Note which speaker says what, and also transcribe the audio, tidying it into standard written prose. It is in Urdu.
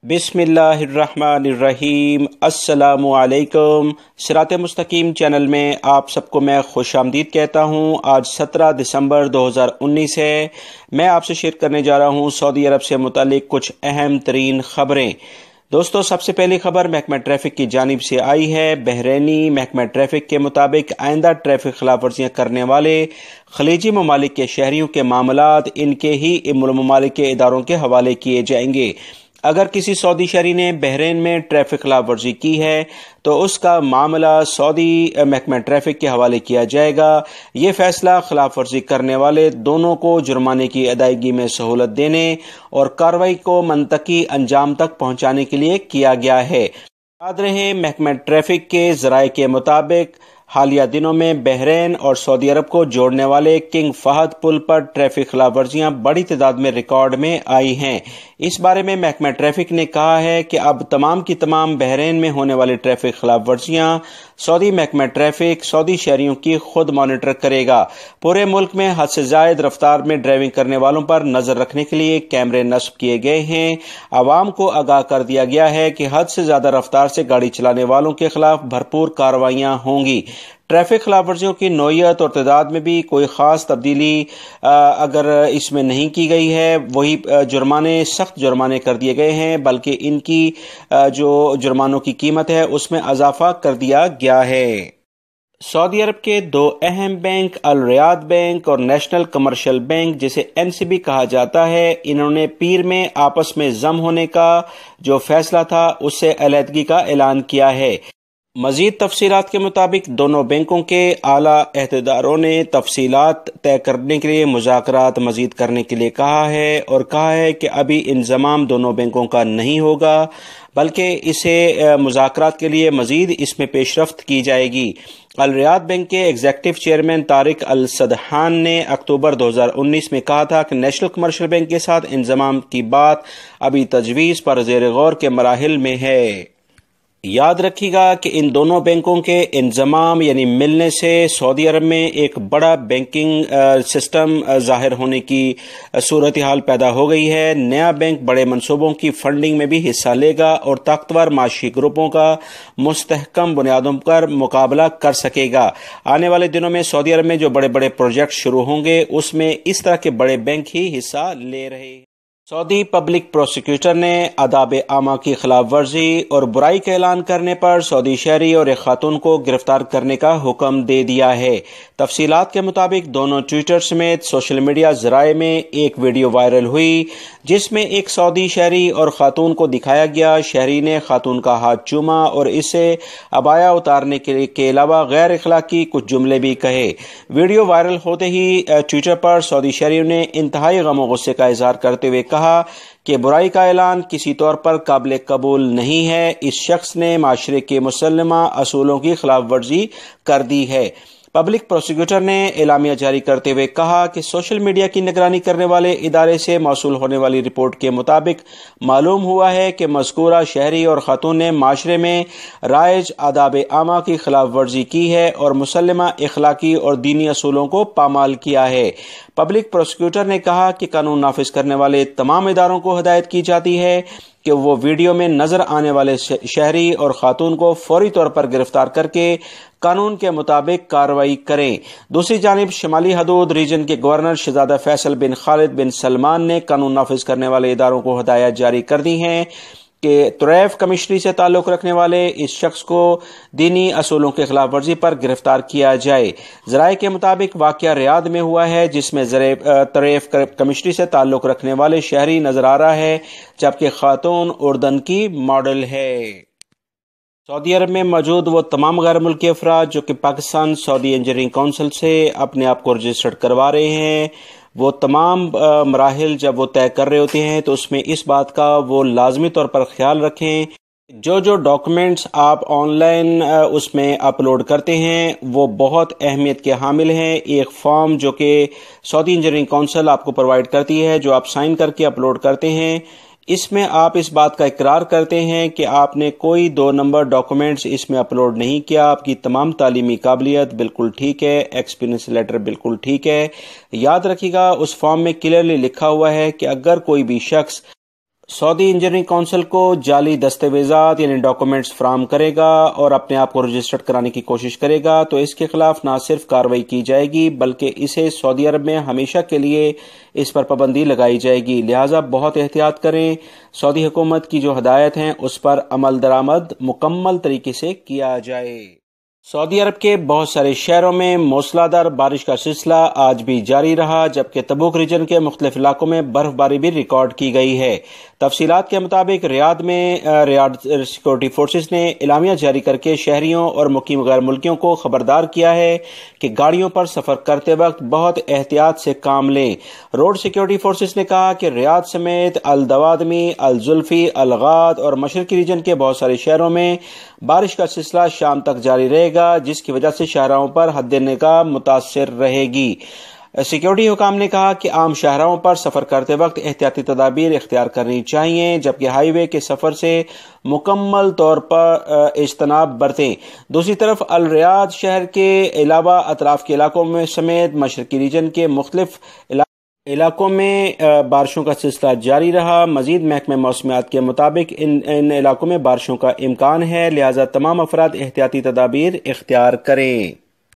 Speaker 1: بسم اللہ الرحمن الرحیم۔ السلام علیکم۔ صراط مستقیم چینل میں آپ سب کو میں خوش آمدید کہتا ہوں۔ آج 17 دسمبر 2019 ہے۔ میں آپ سے شیئر کرنے جا رہا ہوں سعودی عرب سے متعلق کچھ اہم ترین خبریں۔ دوستو، سب سے پہلی خبر محکمہ ٹریفک کی جانب سے آئی ہے۔ بحرینی محکمہ ٹریفک کے مطابق آئندہ ٹریفک خلاف ورزیاں کرنے والے خلیجی ممالک کے شہریوں کے معاملات ان کے ہی ام الممالک کے اداروں کے حوالے کیے جائیں گے۔ اگر کسی سعودی شہری نے بحرین میں ٹریفک خلاف ورزی کی ہے تو اس کا معاملہ سعودی محکمہ ٹریفک کے حوالے کیا جائے گا۔ یہ فیصلہ خلاف ورزی کرنے والے دونوں کو جرمانے کی ادائیگی میں سہولت دینے اور کارروائی کو منطقی انجام تک پہنچانے کے لیے کیا گیا ہے۔ یاد رہے، محکمہ ٹریفک کے ذرائع کے مطابق حالیہ دنوں میں بحرین اور سعودی عرب کو جوڑنے والے کنگ فہد پل پر ٹریفک خلاف ورزیاں بڑی تعداد میں ریکارڈ میں آئی ہیں۔ اس بارے میں محکمہ ٹریفک نے کہا ہے کہ اب تمام کی تمام بحرین میں ہونے والی ٹریفک خلاف ورزیاں سعودی محکمہ ٹریفک سعودی شہریوں کی خود مانیٹر کرے گا۔ پورے ملک میں حد سے زائد رفتار میں ڈرائیونگ کرنے والوں پر نظر رکھنے کے لیے کیمرے نصب کیے گئے ہیں۔ عوام کو آگاہ کر دیا گیا ہے کہ حد سے زیادہ رفتار سے گاڑی چلانے والوں کے خلاف بھرپور کارروائیاں ہوں گی۔ ٹریفک خلاف ورزیوں کی نوعیت اور تعداد میں بھی کوئی خاص تبدیلی اگر اس میں نہیں کی گئی ہے، وہی سخت جرمانے کر دیے گئے ہیں، بلکہ ان کی جو جرمانوں کی قیمت ہے اس میں اضافہ کر دیا گیا ہے۔ سعودی عرب کے دو اہم بینک الریاض بینک اور نیشنل کمرشل بینک، جسے NCB کہا جاتا ہے، انہوں نے پیر میں آپس میں ضم ہونے کا جو فیصلہ تھا اس سے علیحدگی کا اعلان کیا ہے۔ مزید تفصیلات کے مطابق دونوں بینکوں کے اعلیٰ عہدیداروں نے تفصیلات طے کرنے کے لیے مذاکرات مزید کرنے کے لیے کہا ہے اور کہا ہے کہ ابھی انضمام دونوں بینکوں کا نہیں ہوگا، بلکہ اسے مذاکرات کے لیے مزید اس میں پیش رفت کی جائے گی۔ الریاض بینک کے ایگزیکٹو چیئرمین طارق السدحان نے اکتوبر 2019 میں کہا تھا کہ نیشنل کمرشل بینک کے ساتھ انضمام کی بات ابھی تجویز پر زیر غور کے مراحل میں ہے۔ یاد رکھیے گا کہ ان دونوں بینکوں کے انضمام یعنی ملنے سے سعودی عرب میں ایک بڑا بینکنگ سسٹم ظاہر ہونے کی صورتحال پیدا ہو گئی ہے۔ نیا بینک بڑے منصوبوں کی فنڈنگ میں بھی حصہ لے گا اور طاقتور معاشی گروپوں کا مستحکم بنیادوں پر مقابلہ کر سکے گا۔ آنے والے دنوں میں سعودی عرب میں جو بڑے بڑے پروجیکٹ شروع ہوں گے اس میں اس طرح کے بڑے بینک ہی حصہ لے رہے ہیں۔ سعودی پبلک پروسیکیوٹر نے آداب عامہ کی خلاف ورزی اور برائی کا اعلان کرنے پر سعودی شہری اور ایک خاتون کو گرفتار کرنے کا حکم دے دیا ہے۔ تفصیلات کے مطابق دونوں ٹویٹر سمیت سوشل میڈیا ذرائع میں ایک ویڈیو وائرل ہوئی جس میں ایک سعودی شہری اور خاتون کو دکھایا گیا۔ شہری نے خاتون کا ہاتھ چوما اور اسے عبایا اتارنے کے علاوہ غیر اخلاقی کچھ جملے بھی کہے۔ ویڈیو وائرل ہوتے ہی ٹویٹر پر سعودی شہریوں نے انتہائی غم و غصے کا اظہار کرتے ہوئے کہا کہ برائی کا اعلان کسی طور پر قابل قبول نہیں ہے۔ اس شخص نے معاشرے کے مسلمہ اصولوں کی خلاف ورزی کر دی ہے۔ پبلک پروسیکیوٹر نے اعلامیہ جاری کرتے ہوئے کہا کہ سوشل میڈیا کی نگرانی کرنے والے ادارے سے موصول ہونے والی رپورٹ کے مطابق معلوم ہوا ہے کہ مذکورہ شہری اور خاتون نے معاشرے میں رائج آداب عامہ کی خلاف ورزی کی ہے اور مسلمہ اخلاقی اور دینی اصولوں کو پامال کیا ہے۔ پبلک پروسیکیوٹر نے کہا کہ قانون نافذ کرنے والے تمام اداروں کو ہدایت کی جاتی ہے کہ وہ ویڈیو میں نظر آنے والے شہری اور خاتون کو فوری طور پر گرفتار کر کے قانون کے مطابق کارروائی کریں۔ دوسری جانب شمالی حدود ریجن کے گورنر شہزادہ فیصل بن خالد بن سلمان نے قانون نافذ کرنے والے اداروں کو ہدایات جاری کر دی ہیں کہ طریف کمشنری سے تعلق رکھنے والے اس شخص کو دینی اصولوں کے خلاف ورزی پر گرفتار کیا جائے۔ ذرائع کے مطابق واقعہ ریاض میں ہوا ہے جس میں طریف کمشنری سے تعلق رکھنے والے شہری نظر آ رہا ہے جبکہ خاتون اردن کی ماڈل ہے۔ سعودی عرب میں موجود وہ تمام غیر ملکی افراد جو کہ پاکستان سعودی انجینئرنگ کونسل سے اپنے آپ کو رجسٹرڈ کروا رہے ہیں، وہ تمام مراحل جب وہ طے کر رہے ہوتے ہیں تو اس میں اس بات کا وہ لازمی طور پر خیال رکھیں جو ڈاکومنٹس آپ آن لائن اس میں اپلوڈ کرتے ہیں وہ بہت اہمیت کے حامل ہیں۔ ایک فارم جو کہ سعودی انجینئرنگ کونسل آپ کو پرووائڈ کرتی ہے جو آپ سائن کر کے اپلوڈ کرتے ہیں، اس میں آپ اس بات کا اقرار کرتے ہیں کہ آپ نے کوئی 2 نمبر ڈاکومنٹس اس میں اپلوڈ نہیں کیا، آپ کی تمام تعلیمی قابلیت بالکل ٹھیک ہے، ایکسپیرینس لیٹر بالکل ٹھیک ہے۔ یاد رکھیے گا اس فارم میں کلیئرلی لکھا ہوا ہے کہ اگر کوئی بھی شخص سعودی انجینئرنگ کونسل کو جعلی دستاویزات یعنی ڈاکومنٹس فراہم کرے گا اور اپنے آپ کو رجسٹرڈ کرانے کی کوشش کرے گا تو اس کے خلاف نہ صرف کارروائی کی جائے گی بلکہ اسے سعودی عرب میں ہمیشہ کے لیے اس پر پابندی لگائی جائے گی، لہٰذا بہت احتیاط کریں۔ سعودی حکومت کی جو ہدایت ہیں اس پر عمل درآمد مکمل طریقے سے کیا جائے۔ سعودی عرب کے بہت سارے شہروں میں موسلا دھار بارش کا سلسلہ آج بھی جاری رہا، جبکہ تبوک ریجن کے مختلف علاقوں میں برف باری بھی ریکارڈ کی گئی ہے۔ تفصیلات کے مطابق ریاض سیکورٹی فورسز نے اعلامیہ جاری کر کے شہریوں اور مقیم غیر ملکیوں کو خبردار کیا ہے کہ گاڑیوں پر سفر کرتے وقت بہت احتیاط سے کام لیں۔ روڈ سیکورٹی فورسز نے کہا کہ ریاض سمیت الدوادمی، الزلفی، الغاد اور مشرقی ریجن کے بہت سارے شہروں میں بارش کا سلسلہ شام تک جاری رہے گا، جس کی وجہ سے شاہراہوں پر حد نگاہ متاثر رہے گی۔ سیکورٹی حکام نے کہا کہ عام شاہراہوں پر سفر کرتے وقت احتیاطی تدابیر اختیار کرنی چاہیے، جبکہ ہائی وے کے سفر سے مکمل طور پر اجتناب برتیں۔ دوسری طرف الریاض شہر کے علاوہ اطراف کے علاقوں میں سمیت مشرقی ریجن کے مختلف علاقوں میں بارشوں کا سلسلہ جاری رہا۔ مزید محکمہ موسمیات کے مطابق ان علاقوں میں بارشوں کا امکان ہے، لہذا تمام افراد احتیاطی تدابیر اختیار کریں۔